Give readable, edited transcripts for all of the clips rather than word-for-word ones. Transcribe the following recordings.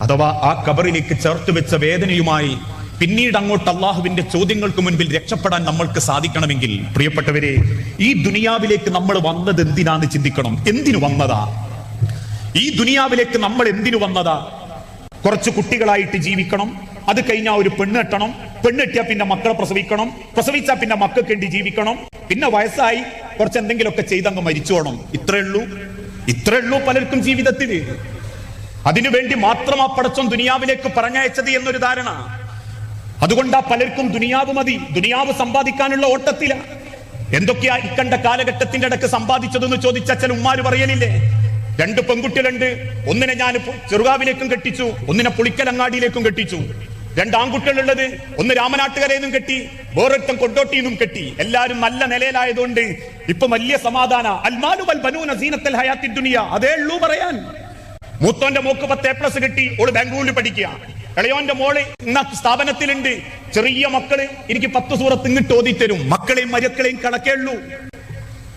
അഥവാ ആ ഖബറിലേക്ക് ചേർത്ത് വെച്ച വേദനയുമായി പിന്നീട് അങ്ങോട്ട് അള്ളാഹുവിന്റെ ചോദ്യങ്ങൾക്ക് മുൻപിൽ രക്ഷപ്പെടാൻ നമ്മൾക്ക് സാധിക്കണമെങ്കിൽ പ്രിയപ്പെട്ടവരെ, ഈ ദുനിയാവിലേക്ക് നമ്മൾ വന്നത് എന്തിനാന്ന് ചിന്തിക്കണം. എന്തിനു വന്നതാ ഈ ദുനിയാവിലേക്ക് നമ്മൾ? എന്തിനു വന്നതാ? കുറച്ച് കുട്ടികളായിട്ട് ജീവിക്കണം, അത് കഴിഞ്ഞാൽ ഒരു പെണ്ണെട്ടണം, പെണ്ണെട്ടിയാ പിന്നെ മക്കളെ പ്രസവിക്കണം, പ്രസവിച്ചാൽ പിന്നെ മക്കൾക്ക് വേണ്ടി ജീവിക്കണം, പിന്നെ വയസ്സായി കുറച്ച് എന്തെങ്കിലുമൊക്കെ ചെയ്തങ്ങ് മരിച്ചു പോകണം. ഇത്രേ ഉള്ളൂ പലർക്കും ജീവിതത്തിൽ. അതിനുവേണ്ടി മാത്രം ആ പടച്ചോൻ ദുനിയാവിലേക്ക് പറഞ്ഞയച്ചത് എന്നൊരു ധാരണ. അതുകൊണ്ടാ പലർക്കും ദുനിയാവ് മതി, ദുനിയാവ് സമ്പാദിക്കാനുള്ള ഓട്ടത്തില. എന്തൊക്കെയാ ഇക്കണ്ട കാലഘട്ടത്തിന്റെ ഇടക്ക് സമ്പാദിച്ചതെന്ന് ചോദിച്ചാൽ ചില ഉമ്മാര് പറയലില്ലേ, 2 പെൺകുട്ടികളുണ്ട്, ഒന്നിനെ ഞാൻ ചെറുകാവിലേക്കും കെട്ടിച്ചു, ഒന്നിനെ പുളിക്കലങ്ങാടിയിലേക്കും കെട്ടിച്ചു. 2 ആൺകുട്ടികളുള്ളത്, ഒന്ന് രാമനാട്ടുകരയിലും കെട്ടി, വേറൊരുത്തം കൊണ്ടോട്ടിന്നും കെട്ടി. എല്ലാരും നല്ല നിലയിലായതുകൊണ്ട് ഇപ്പൊ വലിയ സമാധാന. അൽമാലു വൽ ബനൂന സീനത്തുൽ ഹയാത്തിദ് ദുനിയ. അതേ ഉള്ളൂ പറയാൻ. മൂത്തോന്റെ മോക്ക് 10 A+ കിട്ടി, ഓള് ബാംഗ്ലൂരിൽ പഠിക്കുക. ഇളയോന്റെ മോള് ഇന്ന സ്ഥാപനത്തിലുണ്ട്. ചെറിയ മക്കള് എനിക്ക് 10 സൂറത്ത് ഇങ്ങിട്ട് ഓതിത്തരും. മക്കളെയും മരുക്കളെയും കണക്കേ ഉള്ളൂ.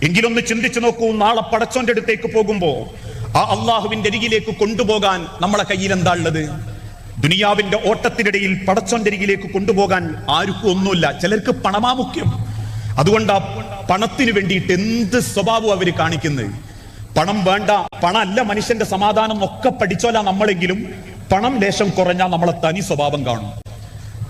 എങ്കിലൊന്ന് ചിന്തിച്ചു നോക്കൂ, നാളെ പടച്ചോന്റെ അടുത്തേക്ക് പോകുമ്പോ ആ അള്ളാഹുവിന്റെ അരികിലേക്ക് കൊണ്ടുപോകാൻ നമ്മളെ കയ്യിൽ എന്താ ഉള്ളത്? ദുനിയാവിന്റെ ഓട്ടത്തിനിടയിൽ പടച്ചോന്റെ അരികിലേക്ക് കൊണ്ടുപോകാൻ ആർക്കും ഒന്നുമില്ല. ചിലർക്ക് പണമാ മുഖ്യം. അതുകൊണ്ട് ആ പണത്തിന് വേണ്ടിയിട്ട് എന്ത് സ്വഭാവം അവര് കാണിക്കുന്നത്. പണം വേണ്ട, പണം അല്ല മനുഷ്യന്റെ സമാധാനം ഒക്കെ പഠിച്ചോല നമ്മളെങ്കിലും പണം ലേശം കുറഞ്ഞാൽ നമ്മളെ തനി സ്വഭാവം കാണും.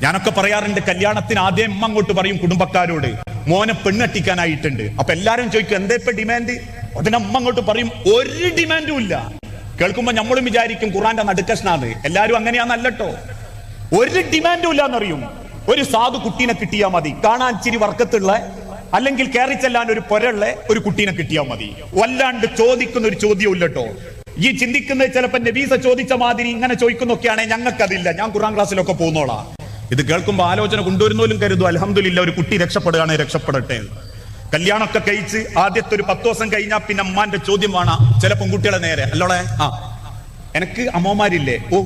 ഞാനൊക്കെ പറയാറുണ്ട്, കല്യാണത്തിന് ആദ്യം അമ്മ അങ്ങോട്ട് പറയും കുടുംബക്കാരോട്, മോനെ പെണ്ണെട്ടിക്കാനായിട്ടുണ്ട്. അപ്പൊ എല്ലാരും ചോദിക്കും എന്താ ഇപ്പൊ ഡിമാൻഡ്? അതിന് അമ്മ അങ്ങോട്ട് പറയും ഒരു ഡിമാൻഡും ഇല്ല. കേൾക്കുമ്പോ നമ്മളും വിചാരിക്കും ഖുർആന്റെ നടുക്കഷ്ണാണ്. എല്ലാരും അങ്ങനെയാന്നല്ലോ, ഒരു ഡിമാൻഡും ഇല്ലാന്നറിയും. ഒരു സാധു കുട്ടീനെ കിട്ടിയാൽ മതി, കാണാൻ ഇച്ചിരി വർക്കത്തുള്ള, അല്ലെങ്കിൽ കയറി ചെല്ലാൻ ഒരു പൊരള്ള ഒരു കുട്ടീനെ കിട്ടിയാൽ മതി. വല്ലാണ്ട് ചോദിക്കുന്ന ഒരു ചോദ്യവും ഇല്ലട്ടോ. ഈ ചിന്തിക്കുന്നത് ചിലപ്പോ നബീസ ചോദിച്ച മാതിരി ഇങ്ങനെ ചോദിക്കുന്നൊക്കെയാണെങ്കിൽ ഞങ്ങൾക്കതില്ല, ഞാൻ ഖുർആൻ ക്ലാസ്സിലൊക്കെ പോകുന്നോളാം. ഇത് കേൾക്കുമ്പോ ആലോചന കൊണ്ടുവരുന്നോലും കരുതും അൽഹംദുലില്ലാ ഒരു കുട്ടി രക്ഷപ്പെടുകയാണെ രക്ഷപ്പെടട്ടെ. കല്യാണമൊക്കെ കഴിച്ച് ആദ്യത്തെ ഒരു 10 ദിവസം കഴിഞ്ഞാൽ പിന്നെ അമ്മാന്റെ ചോദ്യം വേണം ചില പെൺകുട്ടികളെ നേരെ. അല്ലോളെ, എനക്ക് അമ്മമാരില്ലേ? ഓ,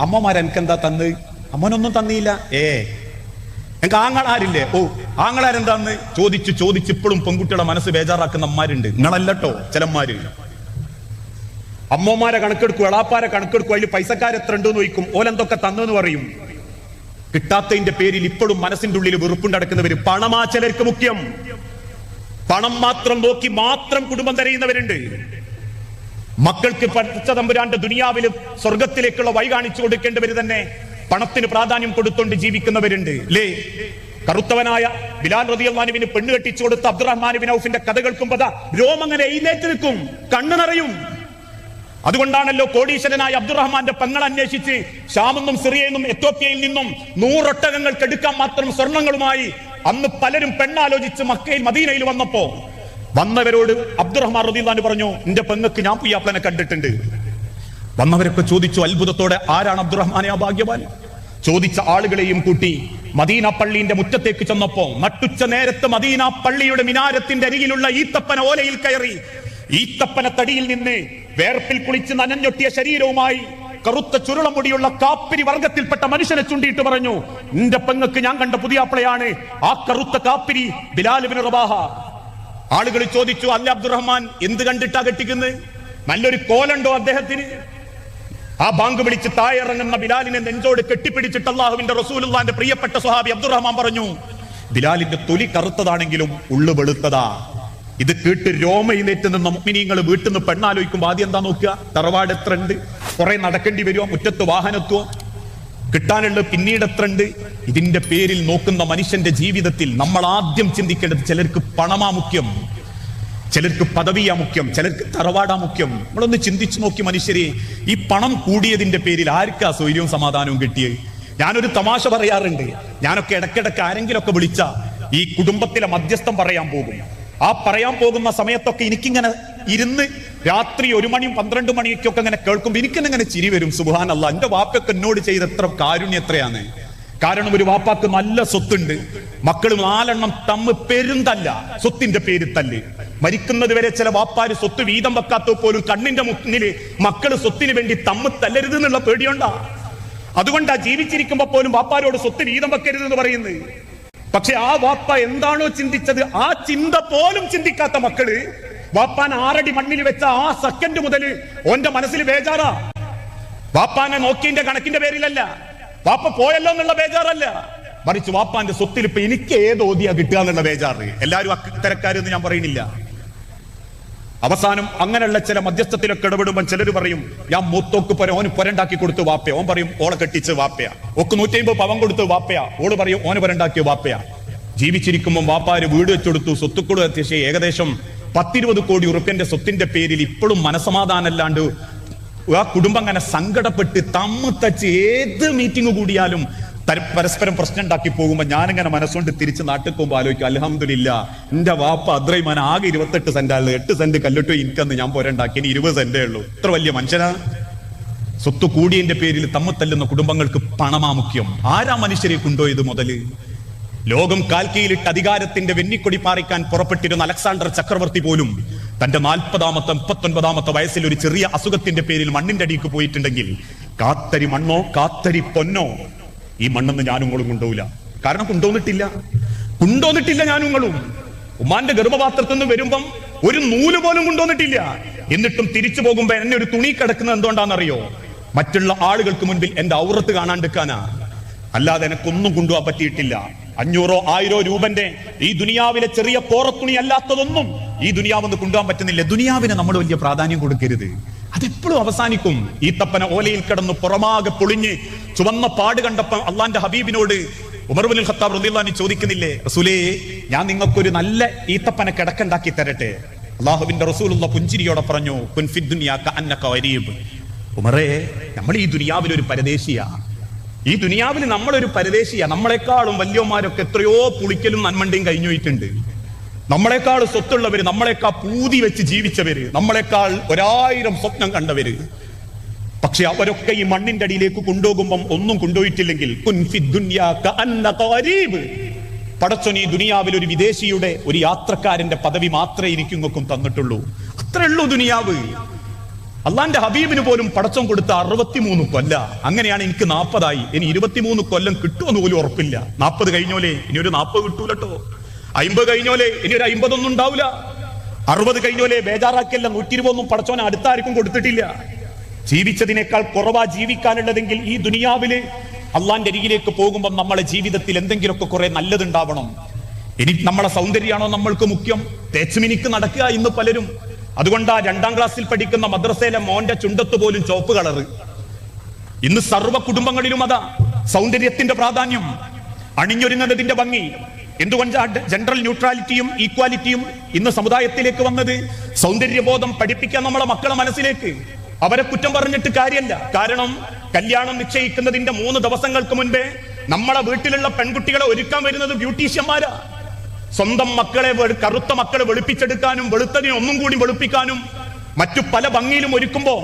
അമ്മമാർ എനിക്കെന്താ തന്ന്? അമ്മനൊന്നും തന്നില്ല. എനിക്ക് ആങ്ങളാരില്ലേ? ഓ, ആങ്ങളാരെന്താന്ന് ചോദിച്ച് ഇപ്പോഴും പെൺകുട്ടികളെ മനസ്സ് ബേജാറാക്കുന്ന അമ്മമാരുണ്ട്. നിങ്ങളല്ലോ ചിലന്മാര്. അമ്മമാരെ കണക്കെടുക്കും, എളാപ്പാരെ കണക്കെടുക്കും, അതിൽ പൈസക്കാരെത്ര ഉണ്ടെന്ന് ചോദിക്കും, ഓലെന്തൊക്കെ തന്നെന്ന് പറയും. കിട്ടാത്തതിന്റെ പേരിൽ ഇപ്പോഴും മനസ്സിന്റെ ഉള്ളിൽ വെറുപ്പുണ്ടടക്കുന്നവര്. പണമാ ചിലർക്ക് മുഖ്യം. പണം മാത്രം നോക്കി മാത്രം കുടുംബം തരയുന്നവരുണ്ട്. മക്കൾക്ക് പടച്ച തമ്പുരാന്റെ ദുനിയാവിലും സ്വർഗത്തിലേക്കുള്ള വഴി കാണിച്ചു കൊടുക്കേണ്ടവര് തന്നെ പണത്തിന് പ്രാധാന്യം കൊടുത്തുകൊണ്ട് ജീവിക്കുന്നവരുണ്ട്. അല്ലേ? കറുത്തവനായ ബിലാൽ റളിയല്ലാഹു അൻഹുവിന് പെണ്ണ് കെട്ടിച്ചു കൊടുത്ത അബ്ദുറഹ്മാൻ ബിൻ ഔഫിന്റെ കഥ കേൾക്കുമ്പോൾ രോമങ്ങനെ എഴുന്നേറ്റ് നിൽക്കും, കണ്ണു നിറയും. അതുകൊണ്ടാണല്ലോ കോടീശ്വരനായ അബ്ദുറഹ്മാന്റെ പെങ്ങൾ അന്വേഷിച്ച് ഷാമെന്നും സിറിയയിൽ എത്യോപ്യയിൽ നിന്നും 100 ഒട്ടകങ്ങൾക്ക് എടുക്കാൻ മാത്രം സ്വർണങ്ങളുമായി അന്ന് പലരും പെണ്ണാലോചിച്ച് മക്കയിൽ മദീനയിൽ വന്നപ്പോ വന്നവരോട് അബ്ദുറഹ്മാൻ റളിയല്ലാഹു അൻഹു പറഞ്ഞു, എന്റെ പെങ്ങൾക്ക് ഞാൻ പുയ്യാപ്ലനെ കണ്ടിട്ടുണ്ട്. വന്നവരൊക്കെ ചോദിച്ചു അത്ഭുതത്തോടെ, ആരാണ് അബ്ദുറഹ്മാനെ ആ ഭാഗ്യവാൻ? ചോദിച്ച ആളുകളെയും കൂട്ടി മദീന പള്ളിന്റെ മുറ്റത്തേക്ക് ചെന്നപ്പോ നട്ടുച്ച നേരത്ത് മദീന പള്ളിയുടെ മിനാരത്തിന്റെ അരികിലുള്ള ഈത്തപ്പന ഓലയിൽ കയറി ഈത്തപ്പന തടിയിൽ നിന്ന് വേർപ്പിൽ കുളിച്ച് നനഞ്ഞൊട്ടിയ ശരീരവുമായി കറുത്ത ചുരുള മുടിയുള്ള കാപ്പിരി വർഗത്തിൽപ്പെട്ട മനുഷ്യനെ ചുണ്ടിയിട്ട് പറഞ്ഞു, നിന്റെ പെങ്ങൾക്ക് ഞാൻ കണ്ട പുതിയാപ്ലയാണ് ആ കറുത്ത കാപ്പിരി ബിലാൽ ഇബ്നു റബാഹ. ആളുകൾ ചോദിച്ചു, അല്ല അബ്ദുറഹ്മാൻ എന്ത് കണ്ടിട്ടാ കെട്ടിക്കുന്നത്? നല്ലൊരു കോലുണ്ടോ അദ്ദേഹത്തിന്? ആ ബാങ്ക് വിളിച്ച് താഴെ ഇറങ്ങുന്ന ബിലാലിനെ നെഞ്ചോട് കെട്ടിപ്പിടിച്ചിട്ട് അല്ലാഹുവിന്റെ റസൂലുള്ളാഹിന്റെ പ്രിയപ്പെട്ട സ്വഹാബി അബ്ദുറഹ്മാൻ പറഞ്ഞു, ബിലാലിന്റെ തൊലി കറുത്തതാണെങ്കിലും ഉള്ളു വെളുത്തതാ. ഇത് കേട്ട് രോമയിലേറ്റ് നിന്ന മുഅ്മിനീങ്ങൾ വീട്ടിൽ നിന്ന് പെണ്ണാലോചിക്കുമ്പോ ആദ്യം എന്താ നോക്കുക? തറവാട് എത്ര ഉണ്ട്? കുറെ നടക്കേണ്ടി വരുമോ? മുറ്റത്ത് വാഹനത്വോ? കിട്ടാനുള്ള പിന്നീട് എത്ര ഉണ്ട്? ഇതിന്റെ പേരിൽ നോക്കുന്ന മനുഷ്യന്റെ ജീവിതത്തിൽ നമ്മൾ ആദ്യം ചിന്തിക്കേണ്ടത്, ചിലർക്ക് പണമാ മുഖ്യം, ചിലർക്ക് പദവിയാ മുഖ്യം, ചിലർക്ക് തറവാടാ മുഖ്യം. നമ്മളൊന്ന് ചിന്തിച്ചു നോക്കി മനുഷ്യരെ, ഈ പണം കൂടിയതിന്റെ പേരിൽ ആർക്കാ സ്വൈര്യവും സമാധാനവും കിട്ടിയത്? ഞാനൊരു തമാശ പറയാറുണ്ട്. ഞാനൊക്കെ ഇടയ്ക്കിടയ്ക്ക് ആരെങ്കിലൊക്കെ വിളിച്ച ഈ കുടുംബത്തിലെ മധ്യസ്ഥം പറയാൻ പോകും. ആ പറയാൻ പോകുന്ന സമയത്തൊക്കെ എനിക്കിങ്ങനെ ഇരുന്ന് രാത്രി 1 മണിയും 12 മണിയൊക്കെ ഇങ്ങനെ കേൾക്കുമ്പോൾ എനിക്കിങ്ങനെ ചിരി വരും. സുബ്ഹാനല്ലാഹ്, എന്റെ വാപ്പൊക്കെ എന്നോട് ചെയ്ത എത്ര കാരുണ്യം എത്രയാണ്. കാരണം ഒരു വാപ്പാക്ക് നല്ല സ്വത്തുണ്ട്, മക്കൾ 4 എണ്ണം തമ്മ് പെരുന്തല്ല, സ്വത്തിന്റെ പേര് തല്ല്. മരിക്കുന്നത് വരെ ചില വാപ്പാര് സ്വത്ത് വീതം വെക്കാത്ത പോലും കണ്ണിന്റെ മുന്നില് മക്കള് സ്വത്തിന് വേണ്ടി തമ്മ് തല്ലരുത് എന്നുള്ള പേടിയുണ്ടാ. അതുകൊണ്ടാ ജീവിച്ചിരിക്കുമ്പോ പോലും വാപ്പാരോട് സ്വത്ത് വീതം വെക്കരുത് എന്ന് പറയുന്നത്. പക്ഷെ ആ വാപ്പ എന്താണോ ചിന്തിച്ചത് ആ ചിന്ത പോലും ചിന്തിക്കാത്ത മക്കള് വാപ്പാൻ 6 അടി മണ്ണിൽ വെച്ച ആ സെക്കൻഡ് മുതൽ ഓന്റെ മനസ്സിൽ ബേജാറാ. വാപ്പാനെ നോക്കിന്റെ കണക്കിന്റെ പേരിലല്ല, വാപ്പ പോയല്ലോ എന്നുള്ള ബേജാറല്ല, മറിച്ച് വാപ്പാന്റെ സ്വത്തിൽ ഇപ്പൊ എനിക്ക് ഏത് ഓതിയാ കിട്ടുക എന്നുള്ള ബേജാറ്. എല്ലാവരും അത്തരക്കാരെന്ന് ഞാൻ പറയുന്നില്ല. അവസാനം അങ്ങനെയുള്ള ചില മധ്യസ്ഥത്തിലൊക്കെ ഇടപെടുമ്പോൾ ചിലർ പറയും, ഞാൻ മൂത്തോക്ക് ഓന് പൊരണ്ടാക്കി കൊടുത്തു വാപ്പയ, ഓൻ പറയും ഓളെ കെട്ടിച്ച് വാപ്പയ, ഓക്ക് 150 പവൻ കൊടുത്തു വാപ്പയ, ഓള് പറയും ഓന് പൊരണ്ടാക്കിയ വാപ്പയ. ജീവിച്ചിരിക്കുമ്പോൾ വാപ്പാര് വീട് വെച്ചെടുത്തു, സ്വത്തുക്കളും എത്തിയ ഏകദേശം 10-20 കോടി ഉറുപ്പ്യന്റെ സ്വത്തിന്റെ പേരിൽ ഇപ്പോഴും മനസമാധാനമല്ലാണ്ട് ആ കുടുംബം അങ്ങനെ സങ്കടപ്പെട്ട് തച്ച് ഏത് മീറ്റിംഗ് കൂടിയാലും പരസ്പരം പ്രശ്നം ഉണ്ടാക്കി പോകുമ്പോ ഞാനിങ്ങനെ മനസ്സുകൊണ്ട് തിരിച്ച് നാട്ടിൽ പോകുമ്പോൾ ആലോചിക്കും, അൽഹംദുലില്ലാ എന്റെ വാപ്പ അദ്രൈമാൻ ആകെ 28 സെന്റാണ്, 8 സെന്റ് കല്ലിട്ടു എനിക്കന്ന് ഞാൻ പോരണ്ടാക്കി, ഇനി 20 സെന്റേ ഉള്ളൂ. ഇത്ര വലിയ മനുഷ്യനാ. സ്വത്ത് കൂടിയതിന്റെ പേരിൽ തല്ലുന്ന കുടുംബങ്ങൾക്ക് പണമാ മുഖ്യം. ആരാ മനുഷ്യരെ കൊണ്ടുപോയത് മുതല്? ലോകം കാൽക്കീലിട്ട് അധികാരത്തിന്റെ വെന്നിക്കൊടി പാറിക്കാൻ പുറപ്പെട്ടിരുന്ന അലക്സാണ്ടർ ചക്രവർത്തി പോലും തന്റെ 40-ാമത്തെ 39-ാമത്തെ വയസ്സിൽ ഒരു ചെറിയ അസുഖത്തിന്റെ പേരിൽ മണ്ണിന്റെ അടിക്ക് പോയിട്ടുണ്ടെങ്കിൽ കാത്തരി മണ്ണോ കാത്തരി പൊന്നോ ഈ മണ്ണെന്ന് ഞാനും നിങ്ങളും കൊണ്ടുപോകില്ല. കാരണം കൊണ്ടുവന്നിട്ടില്ല ഞാനും നിങ്ങളും. ഉമ്മാന്റെ ഗർഭപാത്രത്തിൽ നിന്ന് വരുമ്പം ഒരു നൂല് പോലും കൊണ്ടുവന്നിട്ടില്ല. എന്നിട്ടും തിരിച്ചു പോകുമ്പോ എന്നെ ഒരു തുണി കിടക്കുന്നത് എന്തുകൊണ്ടാണെന്നറിയോ? മറ്റുള്ള ആളുകൾക്ക് മുൻപിൽ എന്റെ ഔറത്ത് കാണാണ്ടിരിക്കാനാ. അല്ലാതെ എനക്കൊന്നും കൊണ്ടുപോകാൻ പറ്റിയിട്ടില്ല. 500-1000 രൂപന്റെ ഈ ദുനിയാവിലെ ചെറിയ കോറത്തുണി അല്ലാത്തതൊന്നും ഈ ദുനിയാവെന്ന് കൊണ്ടുപോകാൻ പറ്റുന്നില്ല. ദുനിയാവിന് നമ്മൾ വലിയ പ്രാധാന്യം കൊടുക്കരുത്. അതെപ്പോഴും അവസാനിക്കും. ഈത്തപ്പന ഓലയിൽ കിടന്ന് പുറമാകെ പൊളിഞ്ഞ് ചുവന്ന പാട് കണ്ടപ്പോൾ അള്ളാന്റെ ഹബീബിനോട് ഉമർ ഇബ്നുൽ ഖത്താബ് റളിയല്ലാഹു അൻഹു ചോദിക്കുന്നില്ലേ, റസൂലേ ഞാൻ നിങ്ങൾക്കൊരു നല്ല ഈത്തപ്പന കിടക്കുണ്ടാക്കി തരട്ടെ? അള്ളാഹുവിന്റെ റസൂലുള്ള പുഞ്ചിരിയോടെ പറഞ്ഞു, കുൻ ഫിദ് ദുനിയാ കഅന്നക ഗരീബ്. ഉമറേ, നമ്മൾ ഈ ദുനിയാവിൽ ഒരു പരദേശിയാ. ഈ ദുനിയാവിൽ നമ്മളൊരു പരദേശിയാ. നമ്മളെക്കാളും വലിയമാരൊക്കെ എത്രയോ പുളിക്കലും നന്മണ്ടയും കഴിഞ്ഞു പോയിട്ടുണ്ട്. നമ്മളെക്കാൾ സ്വത്തുള്ളവര്, നമ്മളെക്കാൾ പൂതി വെച്ച് ജീവിച്ചവര്, നമ്മളെക്കാൾ 1000 സ്വപ്നം കണ്ടവര്. പക്ഷെ അവരൊക്കെ ഈ മണ്ണിന്റെ അടിയിലേക്ക് കൊണ്ടുപോകുമ്പം ഒന്നും കൊണ്ടുപോയിട്ടില്ലെങ്കിൽ പടച്ചോൻ ഈ ദുനിയാവിൽ ഒരു വിദേശിയുടെ, ഒരു യാത്രക്കാരന്റെ പദവി മാത്രമേ എനിക്കും തന്നിട്ടുള്ളൂ. അത്രേ ഉള്ളൂ ദുനിയാവ്. അള്ളാന്റെ ഹബീബിന് പോലും പടച്ചോൻ കൊടുത്ത 63 കൊല്ല. അങ്ങനെയാണ് എനിക്ക് 40 ഇനി 23 കൊല്ലം കിട്ടുമെന്ന് പോലും ഉറപ്പില്ല. 40 കഴിഞ്ഞോലെ ഇനി ഒരു 40 കിട്ടൂലട്ടോ. 50 കഴിഞ്ഞോലെ ഇനി ഒരു 50 ഒന്നും ഉണ്ടാവില്ല. 60 കഴിഞ്ഞോലെ ബേജാറാക്കിയല്ല. 120 പടച്ചോനെ അടുത്താർക്കും കൊടുത്തിട്ടില്ല. ജീവിച്ചതിനേക്കാൾ കുറവാ ജീവിക്കാനുള്ളതെങ്കിൽ ഈ ദുനിയാവില് അള്ളാന്റെ അരികിലേക്ക് പോകുമ്പോൾ നമ്മളെ ജീവിതത്തിൽ എന്തെങ്കിലുമൊക്കെ കുറെ നല്ലതുണ്ടാവണം. ഇനി നമ്മളെ സൗന്ദര്യമാണോ നമ്മൾക്ക് മുഖ്യം? തേച്ചുമിനിക്ക് നടക്കുക ഇന്ന് പലരും. അതുകൊണ്ടാ 2ാം ക്ലാസ്സിൽ പഠിക്കുന്ന മദ്രസയിലെ മോന്റെ ചുണ്ടത്ത് പോലും ചുവപ്പ് കളറ്. ഇന്ന് സർവ്വ കുടുംബങ്ങളിലും അതാ സൗന്ദര്യത്തിന്റെ പ്രാധാന്യം, അണിഞ്ഞൊരുങ്ങുന്നതിന്റെ ഭംഗി. എന്തുകൊണ്ടാണ് ജെൻഡറൽ ന്യൂട്രാലിറ്റിയും ഈക്വാലിറ്റിയും ഇന്ന് സമുദായത്തിലേക്ക് വന്നത്? സൗന്ദര്യബോധം പഠിപ്പിക്കാൻ നമ്മളെ മക്കളെ മനസ്സിലേക്ക്. അവരെ കുറ്റം പറഞ്ഞിട്ട് കാര്യമല്ല. കാരണം കല്യാണം നിശ്ചയിക്കുന്നതിന്റെ 3 ദിവസങ്ങൾക്ക് മുൻപേ നമ്മളെ വീട്ടിലുള്ള പെൺകുട്ടികളെ ഒരുക്കാൻ വരുന്നത് ബ്യൂട്ടീഷ്യന്മാരാ. സ്വന്തം മക്കളെ, കറുത്ത മക്കളെ വെളുപ്പിച്ചെടുക്കാനും വെളുത്തതിനെ ഒന്നും കൂടി വെളുപ്പിക്കാനും മറ്റു പല ഭംഗിയിലും ഒരുക്കുമ്പോ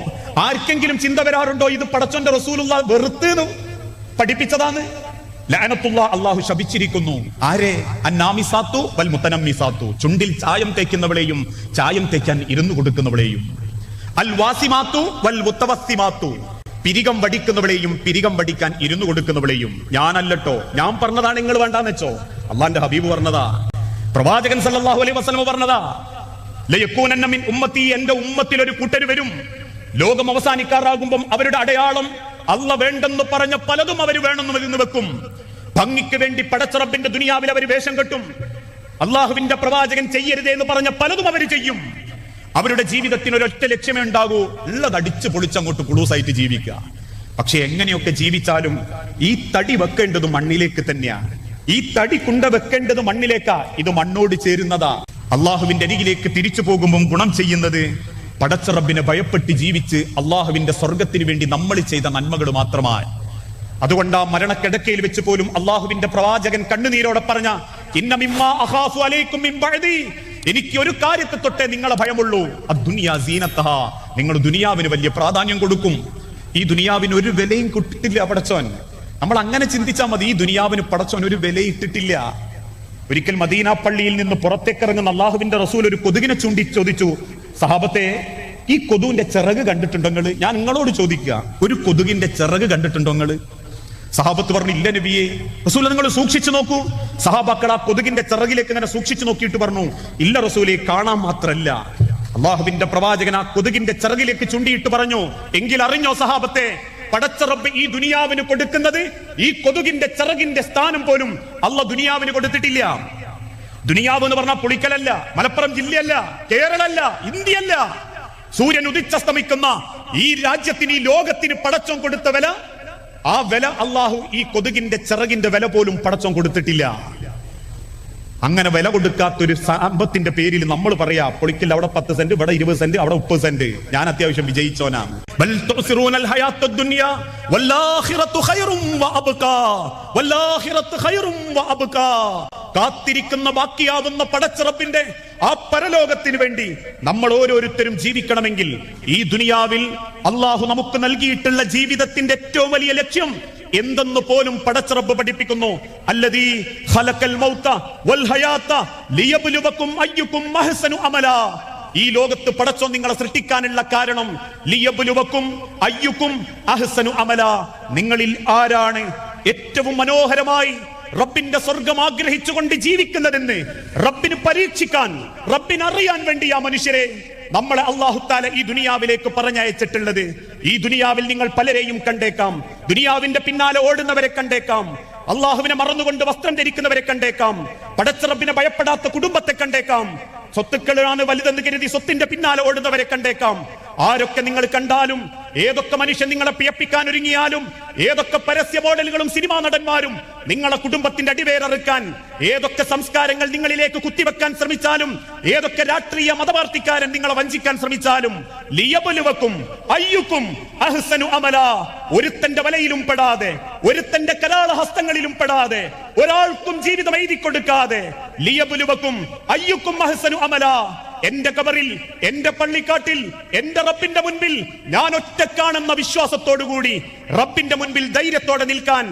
ആർക്കെങ്കിലും ചിന്ത വരാറുണ്ടോ ഇത് പടച്ചോന്റെ റസൂലുള്ള വെറുത്ത് പഠിപ്പിച്ചതാണ്? ലഅനത്തുല്ലാഹ്, അല്ലാഹു ശപിച്ചിരിക്കുന്നു. ആരെ? അന്നാമിസാത്തു വൽ മുതനമ്മിസാത്തു. ചുണ്ടിൽ ചായം തേക്കുന്നവളെയും ചായം തേക്കാൻ ഇരുന്നു കൊടുക്കുന്നവളെയും. അൽ വാസിമാത്തു വൽ മുത്തവസ്സിമാത്തു. പിരികം വടിക്കുന്നവളെയും പിരികം വടിക്കാൻ ഇരുന്നു കൊടുക്കുന്നവളെയും. ഞാനല്ലട്ടോ, ഞാൻ പറഞ്ഞതാണ്, നിങ്ങൾ വേണ്ടാന്ന് വെച്ചോ. അള്ളാന്റെ ഹബീബ് പറഞ്ഞതാ, പ്രവാചകൻ സല്ലല്ലാഹു അലൈഹി വസല്ലം പറഞ്ഞതാ, ലയകൂനന്ന മിൻ ഉമ്മത്തി, എന്റെ ഉമ്മത്തിൽ ഒരു കൂട്ടര് വരും, ലോകം അവസാനിക്കാറാകുമ്പം അവരുടെ അടയാളം അല്ല വേണ്ടെന്ന് പറഞ്ഞ പലതും അവർ വേണമെന്ന് വെക്കും. ഭംഗിക്ക് വേണ്ടി പടച്ച റബ്ബിന്റെ ദുനിയാവിൽ അവർ വേഷം കെട്ടും. അള്ളാഹുവിന്റെ പ്രവാചകൻ ചെയ്യരുതേ എന്ന് പറഞ്ഞ പലതും അവർ ചെയ്യും. അവരുടെ ജീവിതത്തിന് ഒരൊറ്റ ലക്ഷ്യമേ ഉണ്ടാകൂ, ഉള്ളത് അടിച്ചു പൊളിച്ചങ്ങോട്ട് കുളൂസായിട്ട് ജീവിക്കുക. പക്ഷെ എങ്ങനെയൊക്കെ ജീവിച്ചാലും ഈ തടി വെക്കേണ്ടത് മണ്ണിലേക്ക് തന്നെയാണ്. ഈ തടി കുണ്ട വെക്കേണ്ടത് മണ്ണിലേക്കാ. ഇത് മണ്ണോട് ചേരുന്നതാ. അള്ളാഹുവിന്റെ അരികിലേക്ക് തിരിച്ചു പോകുമ്പോൾ ഗുണം ചെയ്യുന്നത് പടച്ച റബ്ബിനെ ഭയപ്പെട്ട് ജീവിച്ച് അള്ളാഹുവിന്റെ സ്വർഗത്തിന് വേണ്ടി നമ്മൾ ചെയ്ത നന്മകൾ മാത്രമായി. അതുകൊണ്ട് ആ മരണക്കിടക്കയിൽ വെച്ച് പോലും അള്ളാഹുവിന്റെ പ്രവാചകൻ കണ്ണുനീരോടെ പറഞ്ഞ, ഇന്ന മിമ്മാ അഖാഫു അലൈക്കും മിൻ ബഅദി, എനിക്ക് ഒരു കാര്യത്തെ തൊട്ടേ നിങ്ങളെ ഭയമുള്ളൂ, അദ്ദുനിയാ സീനത്തഹാ, നിങ്ങൾ ദുനിയാവിന് വലിയ പ്രാധാന്യം കൊടുക്കും. ഈ ദുനിയാവിന് ഒരു വിലയും കിട്ടിട്ടില്ല പടച്ചോൻ. നമ്മൾ അങ്ങനെ ചിന്തിച്ചാൽ മതി. ഈ ദുനിയാവിന് പടച്ചോൻ ഒരു വില ഇട്ടിട്ടില്ല. ഒരിക്കൽ മദീന പള്ളിയിൽ നിന്ന് പുറത്തേക്കിറങ്ങുന്ന അള്ളാഹുവിന്റെ റസൂൽ ഒരു കൊതുകിനെ ചൂണ്ടി ചോദിച്ചു, സഹാബത്തെ, ഈ കൊതുകിന്റെ ചിറക് കണ്ടിട്ടുണ്ടോ നിങ്ങള്? ഞാൻ നിങ്ങളോട് ചോദിക്കുക, ഒരു കൊതുകിന്റെ ചിറക് കണ്ടിട്ടുണ്ടോ നിങ്ങള്? സഹാബത്ത് പറഞ്ഞു, ഇല്ല നബിയെ. റസൂൽ, നിങ്ങൾ സൂക്ഷിച്ചു നോക്കൂ. സഹാബാക്കൾ ആ കൊതുകിന്റെ ചിറകിലേക്ക് ഇങ്ങനെ സൂക്ഷിച്ചു നോക്കിയിട്ട് പറഞ്ഞു, ഇല്ല റസൂലെ, കാണാൻ മാത്രല്ല. അള്ളാഹുവിന്റെ പ്രവാചകൻ ആ കൊതുകിന്റെ ചിറകിലേക്ക് ചൂണ്ടിയിട്ട് പറഞ്ഞു, എങ്കിൽ അറിഞ്ഞോ സഹാബത്തെ, പടച്ച റബ്ബ് ഈ ദുനിയാവിന് കൊടുക്കുന്നത് ഈ കൊതുകിന്റെ ചിറകിന്റെ സ്ഥാനം പോലും അള്ളാഹ് ദുനിയാവിന് കൊടുത്തിട്ടില്ല. ദുനിയാവ് എന്ന് പറഞ്ഞാൽ പുളിക്കലല്ല, മലപ്പുറം ജില്ലയല്ല, കേരളമല്ല, ഇന്ത്യയല്ല. സൂര്യൻ ഉദിച്ചസ്തമിക്കുന്ന ഈ രാജ്യത്തിന്, ഈ ലോകത്തിന് പടച്ചോൻ കൊടുത്ത വില, ആ വില അള്ളാഹു ഈ കൊതുകിന്റെ ചിറകിന്റെ വില പോലും പടച്ചോൻ കൊടുത്തിട്ടില്ല. അങ്ങനെ വില കൊടുക്കാത്തൊരു സമ്പത്തിന്റെ പേരിൽ നമ്മൾ പറയാ പൊളിക്കൽ അവിടെ 10 സെന്റ്, ഇവിടെ 20 സെന്റ്, അവിടെ 30 സെന്റ്, ഞാൻ അത്യാവശ്യം വിജയിച്ചോനാണ്. കാത്തിരിക്കുന്ന ബാക്കിയാവുന്ന പടച്ചിറപ്പിന്റെ ആ പരലോകത്തിന് വേണ്ടി നമ്മൾ ഓരോരുത്തരും ജീവിക്കണമെങ്കിൽ ഈ ദുനിയാവിൽ അള്ളാഹു നമുക്ക് നൽകിയിട്ടുള്ള ജീവിതത്തിന്റെ ഏറ്റവും വലിയ ലക്ഷ്യം എന്തെന്ന് പോലും പടച്ചിറപ്പ് പഠിപ്പിക്കുന്നു. അല്ലദീ ഖലഖൽ മൗത വൽ ഹയാത ലിയബ്ലുവകും അയ്യുകും അഹ്സനു അമലാ. ഈ ലോകത്ത് പടച്ചോൻ നിങ്ങളെ സൃഷ്ടിക്കാനുള്ള കാരണം ലിയബ്ലുവകും അയ്യുകും അഹ്സനു അമലാ, നിങ്ങളിൽ ആരാണ് ഏറ്റവും മനോഹരമായി റബ്ബിന്റെ സ്വർഗം ആഗ്രഹിച്ചുകൊണ്ട് ജീവിക്കുന്നതെന്ന് റബ്ബിന് പരീക്ഷിക്കാൻ, റബ്ബിന് അറിയാൻ വേണ്ടി ആ മനുഷ്യരെ നമ്മളെ അല്ലാഹു തആല ഈ ദുനിയാവിലേക്ക് പറഞ്ഞയച്ചിട്ടുള്ളത്. ഈ ദുനിയാവിൽ നിങ്ങൾ പലരെയും കണ്ടേക്കാം, ദുനിയാവിന്റെ പിന്നാലെ ഓടുന്നവരെ കണ്ടേക്കാം, അള്ളാഹുവിനെ മറന്നുകൊണ്ട് വസ്ത്രം ധരിക്കുന്നവരെ കണ്ടേക്കാം, പടച്ച റബ്ബിനെ ഭയപ്പെടാത്ത കുടുംബത്തെ കണ്ടേക്കാം, സ്വത്തുക്കളാണ് വലുതെന്ന് കരുതി സ്വത്തിന്റെ പിന്നാലെ ഓടുന്നവരെ കണ്ടേക്കാം. ആരൊക്കെ നിങ്ങൾ കണ്ടാലും, ഏതൊക്കെ മനുഷ്യൻ നിങ്ങളെ പിയപ്പിക്കാൻ ഒരുങ്ങിയാലും, ഏതൊക്കെ പരസ്യ മോഡലുകളും സിനിമാ നടന്മാരും നിങ്ങളെ കുടുംബത്തിന്റെ അടിവേറെറുക്കാൻ, ഏതൊക്കെ സംസ്കാരങ്ങൾ നിങ്ങളിലേക്ക് കുത്തിവെക്കാൻ ശ്രമിച്ചാലും, ഏതൊക്കെ രാഷ്ട്രീയ മതപാർട്ടിക്കാരൻ നിങ്ങളെ വഞ്ചിക്കാൻ ശ്രമിച്ചാലും, ലിയബ്ലുവകും അയ്യുകും അഹ്സനു അമലാ, ഒരുത്തന്റെ വലയിലും പെടാതെ, ഒരുത്തന്റെ കരാളഹസ്തങ്ങളിലും പെടാതെ, ഒരാൾക്കും ജീവിതം എഴുതി കൊടുക്കാതെ, ലിയബ്ലുവകും അയ്യുകും അഹ്സനു അമലാ, എന്റെ കബറിൽ, എന്റെ പള്ളിക്കാട്ടിൽ, എന്റെ റബ്ബിന്റെ മുൻപിൽ ഞാൻ ഒറ്റക്കാണെന്ന വിശ്വാസത്തോടുകൂടി റബ്ബിന്റെ മുൻപിൽ ധൈര്യത്തോടെ നിൽക്കാൻ,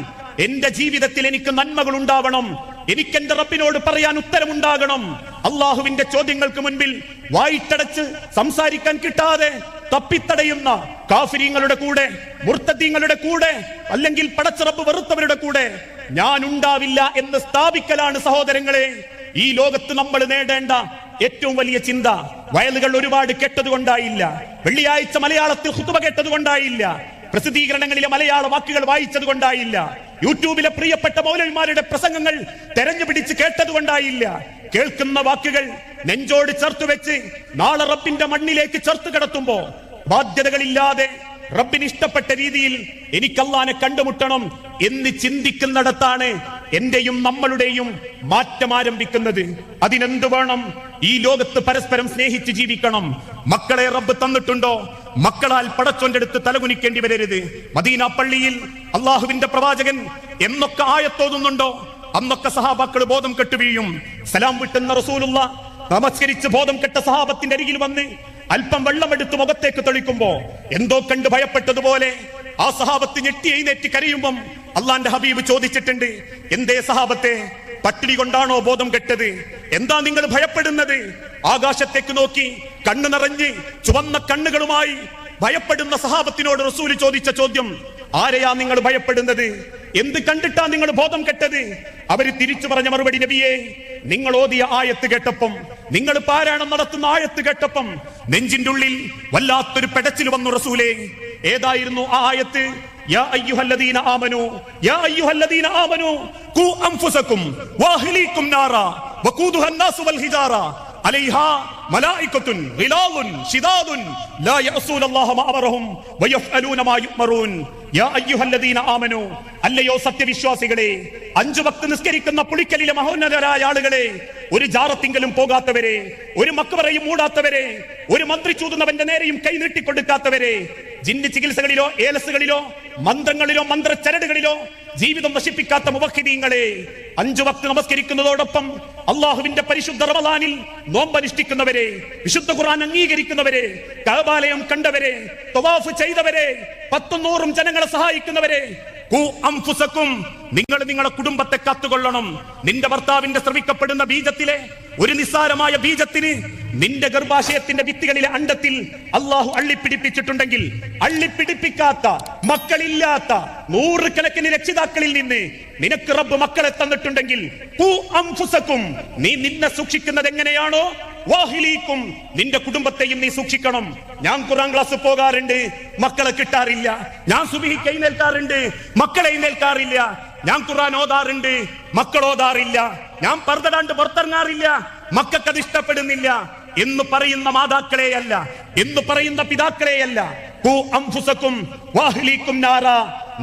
എന്റെ ജീവിതത്തിൽ എനിക്ക് നന്മകൾ ഉണ്ടാവണം, എനിക്ക് എന്റെ റബ്ബിനോട് പറയാൻ ഉത്തരമുണ്ടാകണം. അള്ളാഹുവിന്റെ ചോദ്യങ്ങൾക്ക് മുൻപിൽ വായിട്ടടച്ച് സംസാരിക്കാൻ കിട്ടാതെ തപ്പിത്തടയുന്ന കാഫിരീങ്ങളുടെ കൂടെ, മുർത്തദീങ്ങളുടെ കൂടെ, അല്ലെങ്കിൽ പടച്ച റബ്ബ് വെറുത്തവരുടെ കൂടെ ഞാൻ ഉണ്ടാവില്ല എന്ന് സ്ഥാപിക്കലാണ് സഹോദരങ്ങളെ ഈ ലോകത്ത് നമ്മൾ നേടേണ്ട ഏറ്റവും വലിയ ചിന്ത. വയലുകൾ ഒരുപാട് കേട്ടതുകൊണ്ടായില്ല, വെള്ളിയാഴ്ച മലയാളത്തിൽ ഖുതുബ കേട്ടതുകൊണ്ടായില്ല, പ്രസിദ്ധീകരണങ്ങളിലെ മലയാള വാക്കുകൾ വായിച്ചത് കൊണ്ടായില്ല, യൂട്യൂബിലെ പ്രിയപ്പെട്ട മൗലവിമാരുടെ പ്രസംഗങ്ങൾ തെരഞ്ഞു പിടിച്ച് കേട്ടതുകൊണ്ടായില്ല. കേൾക്കുന്ന വാക്കുകൾ നെഞ്ചോട് ചേർത്ത് വെച്ച് നാളെ റബ്ബിന്റെ മണ്ണിലേക്ക് ചേർത്ത് കിടത്തുമ്പോ ബാധ്യതകളില്ലാതെ റബ്ബിന് ഇഷ്ടപ്പെട്ട രീതിയിൽ എനിക്ക് അല്ലാഹനെ കണ്ടുമുട്ടണം എന്ന് ചിന്തിക്കുന്നിടത്താണ് എന്റെയും നമ്മളുടെയും മാറ്റം ആരംഭിക്കുന്നത്. അതിനെന്ത് വേണം? ഈ ലോകത്ത് പരസ്പരം സ്നേഹിച്ച് ജീവിക്കണം. മക്കളെ റബ്ബ് തന്നിട്ടുണ്ടോ? മക്കളാൽ പടച്ചോന്റെ അടുത്ത് തലകുനിക്കേണ്ടി വരരുത്. മദീന പള്ളിയിൽ അള്ളാഹുവിന്റെ പ്രവാചകൻ എന്നൊക്കെ ആയത്തോതുന്നുണ്ടോ അന്നൊക്കെ സഹാബാക്കൾ ബോധം കെട്ടു വീഴും. സലാം വിട്ടുന്ന റസൂലുള്ള നമസ്കരിച്ച് ബോധം കെട്ട സഹാബത്തിന്റെ അരികിൽ വന്ന് അല്പം വെള്ളമെടുത്ത് മുഖത്തേക്ക് തെളിക്കുമ്പോ എന്തോ കണ്ട് ഭയപ്പെട്ടതുപോലെ ആ സഹാബത്ത് ഞെട്ടി എഴുന്നേറ്റ് കരയുമ്പം അള്ളാന്റെ ഹബീബ് ചോദിച്ചിട്ടുണ്ട്, എന്തേ സഹാബത്തെ, പട്ടിണി കൊണ്ടാണോ ബോധം കെട്ടത്? എന്താ നിങ്ങൾ ഭയപ്പെടുന്നത്? ആകാശത്തേക്ക് നോക്കി കണ്ണു നിറഞ്ഞ് ചുവന്ന കണ്ണുകളുമായി ഭയപ്പെടുന്ന സഹാബത്തിനോട് റസൂല് ചോദിച്ച ചോദ്യം, ആരെയാ നിങ്ങൾ ഭയപ്പെടുന്നത്? എന്ത് കണ്ടിട്ടാ നിങ്ങൾ ബോധം കെട്ടത്? അവര് തിരിച്ചു പറഞ്ഞ മറുപടി, നബിയെ, നിങ്ങൾ ഓതിയ ആയത്ത് കേട്ടപ്പം, നിങ്ങൾ പാരായണം നടത്തുന്ന ആയത്ത് കേട്ടപ്പം നെഞ്ചിന്റെ ഉള്ളിൽ വല്ലാത്തൊരു പെടച്ചിൽ വന്നു റസൂലേ. ഏതായിരുന്നു ആ ആയത്ത്? യാ അയ്യുഹല്ലദീന ആമനൂ, യാ അയ്യുഹല്ലദീന ആമനൂ ഖൂ അൻഫുസകും വഅഹ്ലീകും നാറാ വഖൂദുഹാ അന്നാസു വൽ ഹിജാറ അലൈഹാ മലായികത്തുൻ ഗിലാദുൻ ശിദാദുൻ ലാ യഅസൂനല്ലാഹ മാ അമറഹും വയഫ്അലൂന മാ യുഅ്മറൂൻ. യാ അയ്യുഹല്ലദീന ആമനൂ, അല്ലയോ സത്യവിശ്വാസികളെ, 5 വക്ത് നിസ്കരിക്കുന്ന പുളിക്കലിലെ മഹോന്നതരായ ആളുകളെ, ഒരു ജാറത്തിങ്കലും പോകാത്തവരെ, ഒരു മക്ബറയും മൂടാത്തവരെ, ഒരു മന്ത്രി ചൂതുന്നവന്റെ നേരെയും കൈ നീട്ടിക്കൊടുക്കാത്തവരെ, ജിന്ന് ചികിത്സകളിലോ ഏലസുകളിലോ മന്ത്രങ്ങളിലോ മന്ത്രച്ചരടുകളിലോ ജീവിതം നശിപ്പിക്കാത്ത മുവഹിദീങ്ങളെ, 5 വക്ത് നമസ്കരിക്കുന്നതോടൊപ്പം അള്ളാഹുവിന്റെ പരിശുദ്ധ റമളാനിൽ നോമ്പനുഷ്ഠിക്കുന്നവരെ, വിശുദ്ധ ഖുർആൻ അംഗീകരിക്കുന്നവരെ, കഅബാലയം കണ്ടവരെ, തവാഫ് ചെയ്തവരെ, 100 ജനങ്ങളെ സഹായിക്കുന്നവരെ, നിങ്ങൾ നിങ്ങളുടെ കുടുംബത്തെ കാത്തുകൊള്ളണം. നിന്റെ ഭർത്താവിന്റെ ശ്രമിക്കപ്പെടുന്ന ബീജത്തിലെ ഒരു നിസ്സാരമായ ബീജത്തിന് നിന്റെ ഗർഭാശയത്തിന്റെ ഭിത്തികളിലെ അണ്ടത്തിൽ അള്ളാഹു അള്ളിപ്പിടിപ്പിച്ചിട്ടുണ്ടെങ്കിൽ, അള്ളിപ്പിടിപ്പിക്കാത്ത മക്കളില്ലാത്ത നൂറുകണക്കിന് രക്ഷിതാക്കളിൽ നിന്ന് നിനക്ക് റബ്ബ് മക്കളെ തന്നിട്ടുണ്ടെങ്കിൽ, നീ നിന്നെ സൂക്ഷിക്കുന്നത് എങ്ങനെയാണോ വാഹിലീക്കും നിന്റെ കുടുംബത്തെയും നീ സൂക്ഷിക്കണം. ഞാൻ ഖുർആൻ ക്ലാസ് പോകാറുണ്ട്, മക്കളെ കിട്ടാറില്ല. ഞാൻ സുബ്ഹിക്ക് എഴുന്നേൽക്കാറുണ്ട്, മക്കളെ എഴുന്നേൽക്കാറില്ല. ഞാൻ ഖുർആൻ ഓതാറുണ്ട്, മക്കൾ ഓതാറില്ല. ഞാൻ പർദ്ദടാണ്ട് പുറത്തിറങ്ങാറില്ല, മക്കൾക്കത് ഇഷ്ടപ്പെടുന്നില്ല എന്ന് പറയുന്ന മാതാക്കളെയല്ല, എന്ന് പറയുന്ന പിതാക്കളെയല്ല.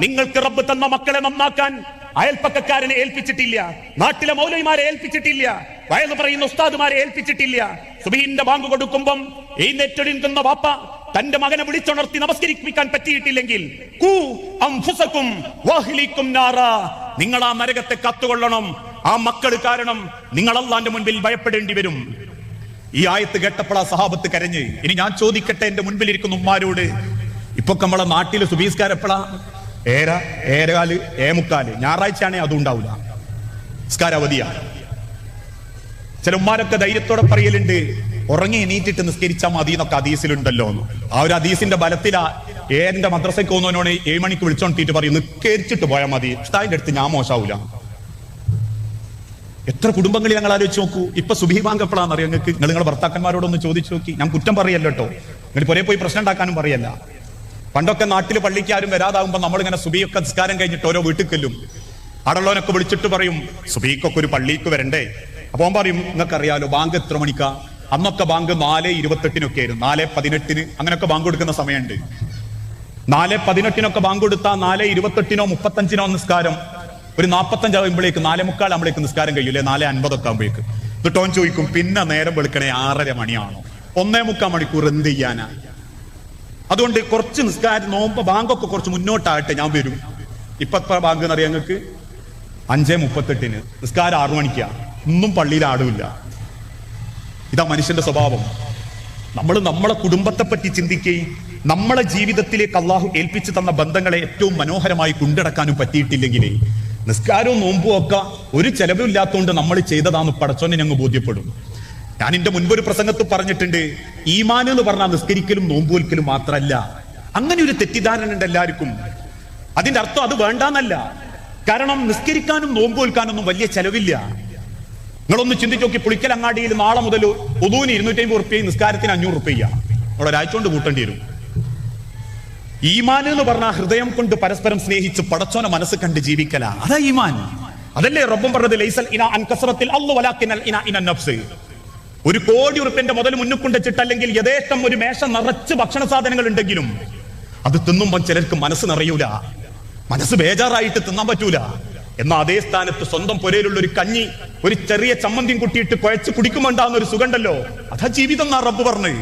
നിങ്ങൾക്ക് റബ്ബ് തന്ന മക്കളെ നന്നാക്കാൻ അയൽപ്പക്കക്കാരനെ ഏൽപ്പിച്ചിട്ടില്ല, നാട്ടിലെ മൗലവിമാരെ ഏൽപ്പിച്ചിട്ടില്ല, വയല് പറയുന്ന ഉസ്താദുമാരെ ഏൽപ്പിച്ചിട്ടില്ല. സുബ്ഹിന്റെ ബാങ്ക് കൊടുക്കുമ്പം എഴുന്നേറ്റെടുക്കുന്ന വാപ്പ തന്റെ മകനെ വിളിച്ചുണർത്തി നമസ്കരിപ്പിക്കാൻ പറ്റിയിട്ടില്ലെങ്കിൽ നിങ്ങൾ ആ നരകത്തെ കാത്തുകൊള്ളണം. ആ മക്കൾ കാരണം നിങ്ങൾ അല്ലാഹുവിന്റെ മുൻപിൽ ഭയപ്പെടേണ്ടി വരും. ഈ ആയത്ത് കേട്ടപ്പോൾ ആ സഹാബത്ത് കരഞ്ഞ്. ഇനി ഞാൻ ചോദിക്കട്ടെ എന്റെ മുൻപിൽ ഇരിക്കുന്ന ഉമ്മാരോട്, ഇപ്പൊ നമ്മളെ നാട്ടില് സുബീസ്കാരപ്പെടാ ഏരകാല് ഏമുക്കാല് ഞായറാഴ്ചയാണെ അതും ഉണ്ടാവില്ല, നിസ്കാരാവധിയാ. ചില ഉമ്മാരൊക്കെ ധൈര്യത്തോടെ പറയലുണ്ട്, ഉറങ്ങി എണീറ്റിട്ട് നിസ്കരിച്ചാൽ മതി എന്നൊക്കെ ഹദീസിലുണ്ടല്ലോ എന്ന്. ആ ഒരു ഹദീസിന്റെ ബലത്തിലാ ഏന്റെ മദ്രസയ്ക്ക് പോകുന്നവനോട് 7 മണിക്ക് വിളിച്ചോണ്ടിട്ട് പറയും നിസ്കരിച്ചിട്ട് പോയാൽ മതി, ഉസ്താദിന്റെ അടുത്ത് ഞാൻ മോശാവൂല. എത്ര കുടുംബങ്ങളിൽ ഞങ്ങൾ ആലോചിച്ച് നോക്കൂ. ഇപ്പൊ സുബ്ഹി ബാങ്ക് എപ്പോഴാണെന്നറിയാം നിങ്ങൾക്ക്? നിങ്ങളുടെ ഭർത്താക്കന്മാരോടൊന്ന് ചോദിച്ചു നോക്കി. ഞാൻ കുറ്റം പറയല്ലോ കേട്ടോ, നിങ്ങൾ പുറേ പോയി പ്രശ്നം ഉണ്ടാക്കാനും പറയല്ല. പണ്ടൊക്കെ നാട്ടില് പള്ളിക്ക് ആരും വരാതാകുമ്പോ നമ്മളിങ്ങനെ സുബ്ഹിയൊക്കെ നിസ്കാരം കഴിഞ്ഞിട്ട് ഓരോ വീട്ടിൽക്കല്ലും അടള്ളവനൊക്കെ വിളിച്ചിട്ട് പറയും സുബ്ഹിക്കൊക്കെ ഒരു പള്ളിക്ക് വരണ്ടേ. അപ്പൊ അവൻ പറയും നിങ്ങൾക്കറിയാലോ ബാങ്ക് എത്ര മണിക്കാ? അന്നൊക്കെ ബാങ്ക് 4:28 ആയിരുന്നു, 4:18 അങ്ങനെയൊക്കെ ബാങ്ക് കൊടുക്കുന്ന സമയമുണ്ട്. 4:18 ബാങ്ക് കൊടുത്താൽ 4:28 35 നിസ്കാരം, ഒരു 45 ആകുമ്പോഴേക്ക് 4:45 ആകുമ്പോഴേക്ക് നിസ്കാരം കഴിയൂലേ, 4:50 ആകുമ്പോഴേക്ക്. എന്നിട്ട് ഓൻ ചോദിക്കും പിന്നെ നേരം വെളുക്കണേ 6:30 മണിയാണോ? 1.25 മണിക്കൂർ എന്ത് ചെയ്യാനാ? അതുകൊണ്ട് കുറച്ച് നിസ്കാരം നോമ്പ് ബാങ്കൊക്കെ കുറച്ച് മുന്നോട്ടാകട്ടെ, ഞാൻ വരും. ഇപ്പൊ ബാങ്ക് എന്നറിയാം ഞങ്ങൾക്ക് 5:38 നിസ്കാരം 6 മണിക്കാ. ഒന്നും പള്ളിയിൽ ആടുമില്ല. ഇതാ മനുഷ്യന്റെ സ്വഭാവം. നമ്മൾ നമ്മളെ കുടുംബത്തെ പറ്റി ചിന്തിക്കുകയും നമ്മളെ ജീവിതത്തിലേക്ക് അള്ളാഹു ഏൽപ്പിച്ചു തന്ന ബന്ധങ്ങളെ ഏറ്റവും മനോഹരമായി കൊണ്ടിടക്കാനും പറ്റിയിട്ടില്ലെങ്കിൽ നിസ്കാരവും നോമ്പും ഒക്കെ ഒരു ചെലവില്ലാത്തതുകൊണ്ട് നമ്മൾ ചെയ്തതാന്ന് പടച്ചോനെ ഞങ്ങൾ ബോധ്യപ്പെടും. ഞാൻ എന്റെ മുൻപൊരു പ്രസംഗത്തിൽ പറഞ്ഞിട്ടുണ്ട്, ഈമാൻ എന്ന് പറഞ്ഞാൽ നിസ്കരിക്കലും നോമ്പുവൽക്കലും മാത്രമല്ല. അങ്ങനെ ഒരു തെറ്റിദ്ധാരണ ഉണ്ട് എല്ലാവർക്കും. അതിന്റെ അർത്ഥം അത് വേണ്ടാന്നല്ല. കാരണം നിസ്കരിക്കാനും നോമ്പുവൽക്കാനൊന്നും വലിയ ചെലവില്ല. നിങ്ങളൊന്ന് ചിന്തിച്ചു നോക്കി, പുളിക്കലങ്ങാടിയിൽ നാളെ മുതൽ ഒതുവിന് 250 റുപ്യ, നിസ്കാരത്തിന് 500 റുപ്യ നമ്മൾ ഒരാഴ്ച കൊണ്ട് കൂട്ടേണ്ടി വരും. ഈമാൻ എന്ന് പറഞ്ഞാൽ ഹൃദയം കൊണ്ട് പരസ്പരം സ്നേഹിച്ച് പടച്ചോനെ മനസ്സ് കണ്ട് ജീവിക്കല, അതാ ഈമാൻ. അതല്ലേ റബ്ബും പറഞ്ഞത് ലൈസൽ ഇനാ അൻ കസ്റത്തിൽ അള്ളു വലാകിനൽ ഇനാ ഇന നഫ്സ്. 1 കോടി റുപ്യന്റെ മുതൽ മുന്നിൽ കൊണ്ടുവച്ചിട്ട് അല്ലെങ്കിൽ യഥേഷ്ടം ഒരു മേശ നിറച്ച് ഭക്ഷണ സാധനങ്ങൾ ഉണ്ടെങ്കിലും അത് തിന്നുമ്പോൾ ചിലർക്ക് മനസ്സ് നിറയൂല, മനസ്സ് ബേജാറായിട്ട് തിന്നാൻ പറ്റൂല. എന്നാൽ അതേ സ്ഥാനത്ത് സ്വന്തം പുരയിലുള്ള ഒരു കഞ്ഞി, ഒരു ചെറിയ ചമ്മന്തിയും കുട്ടിയിട്ട് കുഴച്ച് കുടിക്കുമ്പോണ്ടാകുന്ന ഒരു സുഖമുണ്ടല്ലോ, അതാ ജീവിതം എന്നാ റബ്ബ് പറഞ്ഞത്.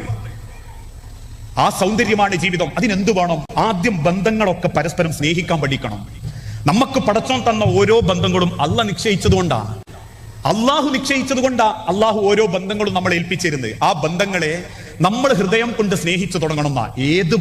ആ സൗന്ദര്യമാണ് ജീവിതം. അതിനെന്ത് വേണം? ആദ്യം ബന്ധങ്ങളൊക്കെ പരസ്പരം സ്നേഹിക്കാൻ പഠിക്കണം. നമുക്ക് പടച്ചോൻ തന്ന ഓരോ ബന്ധങ്ങളും അള്ളാഹു നിശ്ചയിച്ചത് കൊണ്ടാ അള്ളാഹു ഓരോ ബന്ധങ്ങളും നമ്മളെ ഏൽപ്പിച്ചിരുന്നത്. ആ ബന്ധങ്ങളെ നമ്മൾ ഹൃദയം കൊണ്ട് സ്നേഹിച്ചു തുടങ്ങണം. ഏത്